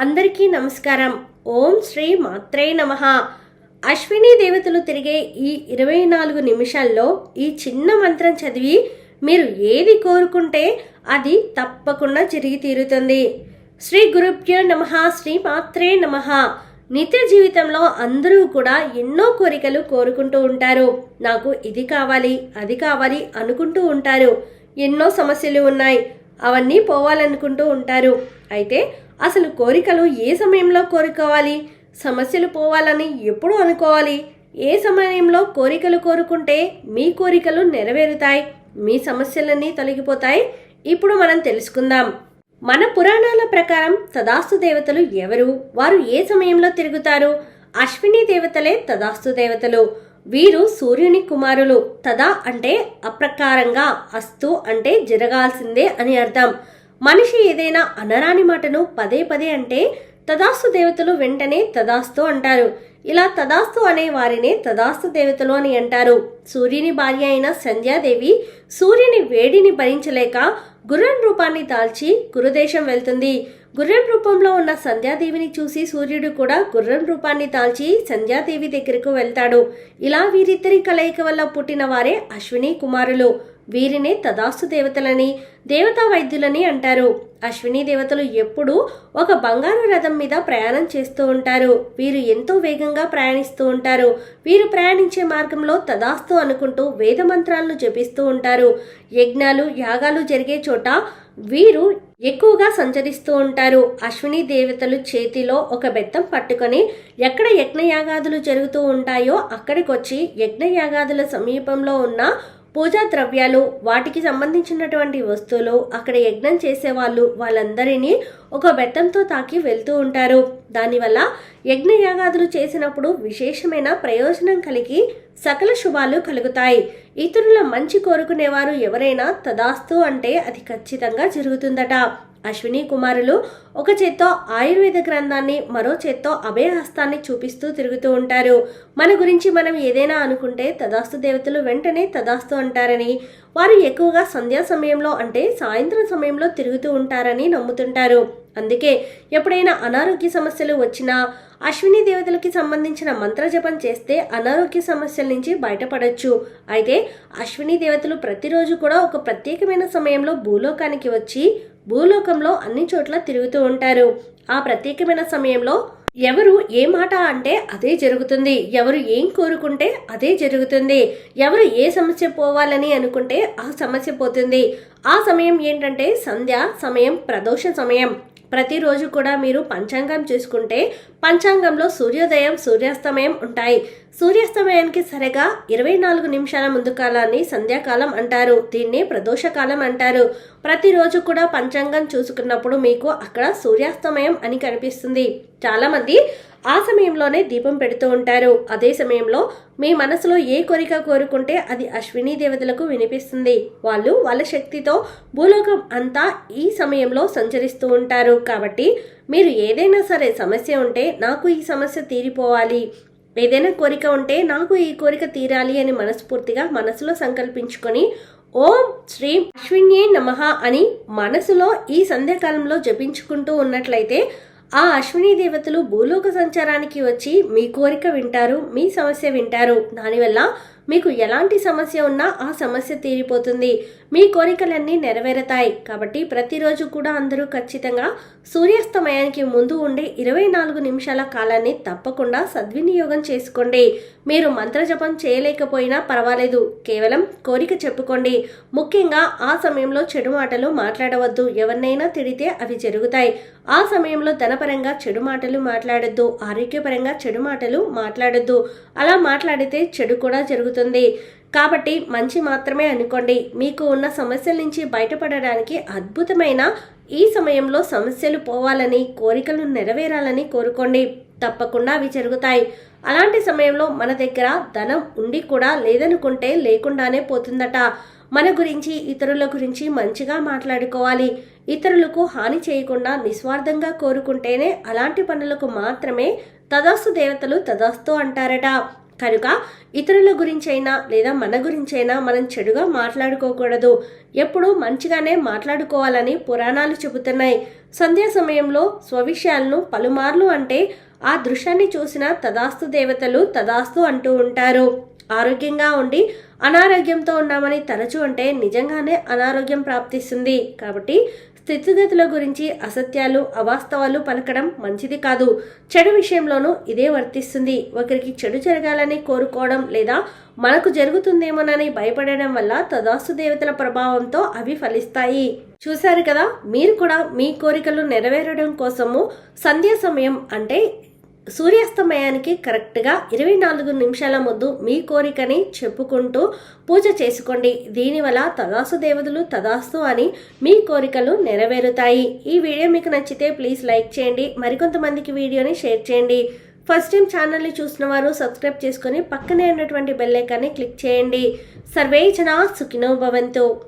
అందరికీ నమస్కారం. ఓం శ్రీ మాత్రే నమః. అశ్విని దేవతలు తిరిగే ఈ 24 నిమిషాల్లో ఈ చిన్న మంత్రం చదివి మీరు ఏది కోరుకుంటే అది తప్పకుండా జరిగి తీరుతుంది. శ్రీ గురుభ్యో నమః. శ్రీ మాత్రే నమః. నిత్య జీవితంలో అందరూ కూడా ఎన్నో కోరికలు కోరుకుంటూ ఉంటారు. నాకు ఇది కావాలి, అది కావాలి అనుకుంటూ ఉంటారు. ఎన్నో సమస్యలు ఉన్నాయి, అవన్నీ పోవాలనుకుంటూ ఉంటారు. అయితే అసలు కోరికలు ఏ సమయంలో కోరుకోవాలి, సమస్యలు పోవాలని ఎప్పుడు అనుకోవాలి, ఏ సమయంలో కోరికలు కోరుకుంటే మీ కోరికలు నెరవేరుతాయి, మీ సమస్యలన్నీ తొలగిపోతాయి, ఇప్పుడు మనం తెలుసుకుందాం. మన పురాణాల ప్రకారం తదాస్తు దేవతలు ఎవరు, వారు ఏ సమయంలో తిరుగుతారు? అశ్విని దేవతలే తదాస్తు దేవతలు. వీరు సూర్యుని కుమారులు. తదా అంటే అప్రకారంగా, అస్తు అంటే జరగాల్సిందే అని అర్థం. మనిషి ఏదైనా అనరాని మాటను పదే పదే అంటే తదాస్తు దేవతలు వెంటనే తదాస్తు అంటారు. ఇలా తదాస్తు అనే వారినే తదాస్తు దేవతలు అని అంటారు. సూర్యుని భార్య అయిన సంధ్యాదేవి సూర్యుని వేడిని భరించలేక గుర్రం రూపాన్ని దాల్చి గురుదేశం వెళ్తుంది. గుర్రం రూపంలో ఉన్న సంధ్యాదేవిని చూసి సూర్యుడు కూడా గుర్రం రూపాన్ని దాల్చి సంధ్యాదేవి దగ్గరకు వెళ్తాడు. ఇలా వీరిద్దరి కలయిక వల్ల పుట్టిన వారే అశ్విని కుమారులు. వీరినే తదాస్తు దేవతలని, దేవతా వైద్యులని అంటారు. అశ్విని దేవతలు ఎప్పుడూ ఒక బంగారు రథం మీద ప్రయాణం చేస్తూ ఉంటారు. వీరు ఎంతో వేగంగా ప్రయాణిస్తూ ఉంటారు. వీరు ప్రయాణించే మార్గంలో తదాస్తు అనుకుంటూ వేద మంత్రాలను జపిస్తూ ఉంటారు. యజ్ఞాలు యాగాలు జరిగే చోట వీరు ఎక్కువగా సంచరిస్తూ ఉంటారు. అశ్విని దేవతలు చేతిలో ఒక బెత్తం పట్టుకొని ఎక్కడ యజ్ఞయాగాదులు జరుగుతూ ఉంటాయో అక్కడికొచ్చి యజ్ఞయాగాదుల సమీపంలో ఉన్న పూజా ద్రవ్యాలు, వాటికి సంబంధించినటువంటి వస్తువులు, అక్కడ యజ్ఞం చేసేవాళ్ళు వాళ్ళందరినీ ఒక బెత్తంతో తాకి వెళ్తూ ఉంటారు. దానివల్ల యజ్ఞయాగాదులు చేసినప్పుడు విశేషమైన ప్రయోజనం కలిగి సకల శుభాలు కలుగుతాయి. ఇతరుల మంచి కోరుకునేవారు ఎవరైనా తదాస్తు అంటే అది ఖచ్చితంగా జరుగుతుందట. అశ్విని కుమారులు ఒక చేత్తో ఆయుర్వేద గ్రంథాన్ని, మరో చేత్తో అభయహస్తాన్ని చూపిస్తూ తిరుగుతూ ఉంటారు. మన గురించి మనం ఏదైనా అనుకుంటే తదాస్తు దేవతలు వెంటనే తదాస్తు అంటారని, వారు ఎక్కువగా సంధ్యా సమయంలో అంటే సాయంత్రం సమయంలో తిరుగుతూ ఉంటారని నమ్ముతుంటారు. అందుకే ఎప్పుడైనా అనారోగ్య సమస్యలు వచ్చినా అశ్విని దేవతలకి సంబంధించిన మంత్రజపం చేస్తే అనారోగ్య సమస్యల నుంచి బయటపడవచ్చు. అయితే అశ్విని దేవతలు ప్రతిరోజు కూడా ఒక ప్రత్యేకమైన సమయంలో భూలోకానికి వచ్చి భూలోకంలో అన్ని చోట్ల తిరుగుతూ ఉంటారు. ఆ ప్రత్యేకమైన సమయంలో ఎవరు ఏ మాట అంటే అదే జరుగుతుంది, ఎవరు ఏం కోరుకుంటే అదే జరుగుతుంది, ఎవరు ఏ సమస్య పోవాలని అనుకుంటే ఆ సమస్య పోతుంది. ఆ సమయం ఏంటంటే సంధ్య సమయం, ప్రదోష సమయం. ప్రతిరోజు కూడా మీరు పంచాంగం చూసుకుంటే పంచాంగంలో సూర్యోదయం సూర్యాస్తమయం ఉంటాయి. సూర్యాస్తమయానికి సరిగా 24 నిమిషాల ముందు కాలాన్ని సంధ్యాకాలం అంటారు. దీన్ని ప్రదోషకాలం అంటారు. ప్రతిరోజు కూడా పంచాంగం చూసుకున్నప్పుడు మీకు అక్కడ సూర్యాస్తమయం అని కనిపిస్తుంది. చాలామంది ఆ సమయంలోనే దీపం పెడుతూ ఉంటారు. అదే సమయంలో మీ మనసులో ఏ కోరిక కోరుకుంటే అది అశ్విని దేవతలకు వినిపిస్తుంది. వాళ్ళు వాళ్ళ శక్తితో భూలోకం అంతా ఈ సమయంలో సంచరిస్తూ ఉంటారు. కాబట్టి మీరు ఏదైనా సరే సమస్య ఉంటే నాకు ఈ సమస్య తీరిపోవాలి, ఏదైనా కోరిక ఉంటే నాకు ఈ కోరిక తీరాలి అని మనస్ఫూర్తిగా మనసులో సంకల్పించుకొని ఓం శ్రీ అశ్విన్యే నమః అని మనసులో ఈ సంధ్యాకాలంలో జపించుకుంటూ ఉన్నట్లయితే ఆ అశ్విని దేవతలు భూలోక సంచారానికి వచ్చి మీ కోరిక వింటారు, మీ సమస్య వింటారు. దానివల్ల మీకు ఎలాంటి సమస్య ఉన్నా ఆ సమస్య తీరిపోతుంది, మీ కోరికలన్నీ నెరవేరుతాయి. కాబట్టి ప్రతిరోజు కూడా అందరూ ఖచ్చితంగా సూర్యాస్తమయానికి ముందు ఉండే 24 నిమిషాల కాలాన్ని తప్పకుండా సద్వినియోగం చేసుకోండి. మీరు మంత్రజపం చేయలేకపోయినా పర్వాలేదు, కేవలం కోరిక చెప్పుకోండి. ముఖ్యంగా ఆ సమయంలో చెడు మాటలు మాట్లాడవద్దు. ఎవరినైనా తిడితే అవి జరుగుతాయి. ఆ సమయంలో ధనపరంగా చెడు మాటలు మాట్లాడొద్దు, ఆరోగ్యపరంగా చెడు మాటలు మాట్లాడొద్దు. అలా మాట్లాడితే చెడు కూడా జరుగుతుంది. కాబట్టి మంచి మాత్రమే అనుకోండి. మీకు ఉన్న సమస్యల నుంచి బయటపడడానికి అద్భుతమైన ఈ సమయంలో సమస్యలు పోవాలని, కోరికలు నెరవేరాలని కోరుకోండి. తప్పకుండా అవి జరుగుతాయి. అలాంటి సమయంలో మన దగ్గర ధనం ఉండి కూడా లేదనుకుంటే లేకుండానే పోతుందట. మన గురించి, ఇతరుల గురించి మంచిగా మాట్లాడుకోవాలి. ఇతరులకు హాని చేయకుండా నిస్వార్థంగా కోరుకుంటేనే అలాంటి పనులకు మాత్రమే తదాస్తు దేవతలు తదాస్తు అంటారట. కనుక ఇతరుల గురించైనా లేదా మన గురించైనా మనం చెడుగా మాట్లాడుకోకూడదు. ఎప్పుడూ మంచిగానే మాట్లాడుకోవాలని పురాణాలు చెబుతున్నాయి. సంధ్యా సమయంలో స్వవిషయాలను పలుమార్లు అంటే ఆ దృశ్యాన్ని చూసిన తదాస్తు దేవతలు తదాస్తు అంటూ ఉంటారు. ఆరోగ్యంగా ఉండి అనారోగ్యంతో ఉన్నామని తరచు అంటే నిజంగానే అనారోగ్యం ప్రాప్తిస్తుంది. కాబట్టి స్థితిగతుల గురించి అసత్యాలు అవాస్తవాలు పలకడం మంచిది కాదు. చెడు విషయంలోనూ ఇదే వర్తిస్తుంది. ఒకరికి చెడు జరగాలని కోరుకోవడం లేదా మనకు జరుగుతుందేమోనని భయపడడం వల్ల తదాస్తు దేవతల ప్రభావంతో అవి ఫలిస్తాయి. చూశారు కదా, మీరు కూడా మీ కోరికలు నెరవేరడం కోసము సంధ్యా సమయం అంటే సూర్యాస్తమయానికి కరెక్ట్గా 24 నిమిషాల ముందు మీ కోరికని చెప్పుకుంటూ పూజ చేసుకోండి. దీనివల్ల తదాస్తు దేవతలు తదాస్తు అని మీ కోరికలు నెరవేరుతాయి. ఈ వీడియో మీకు నచ్చితే ప్లీజ్ లైక్ చేయండి. మరికొంతమందికి వీడియోని షేర్ చేయండి. ఫస్ట్ టైం ఛానల్ని చూసిన వారు సబ్స్క్రైబ్ చేసుకొని పక్కనే ఉన్నటువంటి బెల్ ఐకాన్ని క్లిక్ చేయండి. సర్వే జనా సుఖినో భవంతు.